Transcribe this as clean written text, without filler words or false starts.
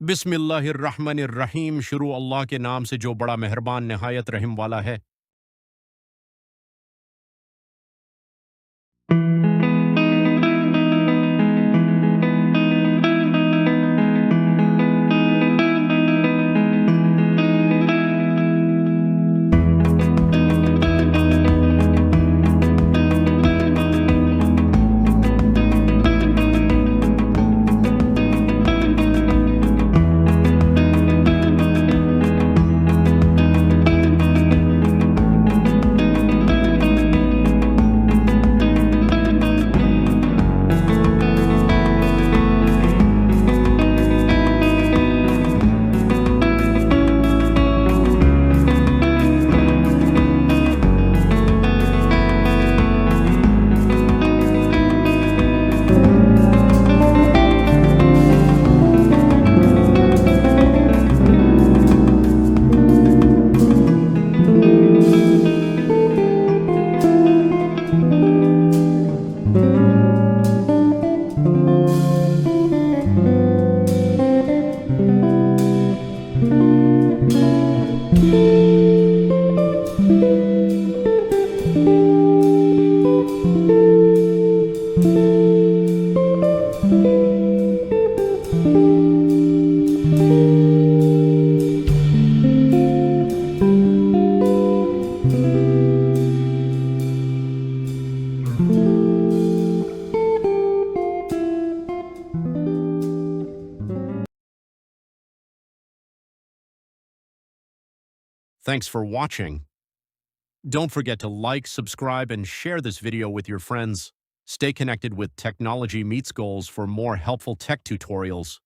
बिस्मिल्लाहिर्रहमानिर्रहीम। शुरू अल्लाह के नाम से जो बड़ा मेहरबान नहायत रहम वाला है। Thanks for watching. Don't forget to like, subscribe, and share this video with your friends. Stay connected with Technology Meets Goals for more helpful tech tutorials.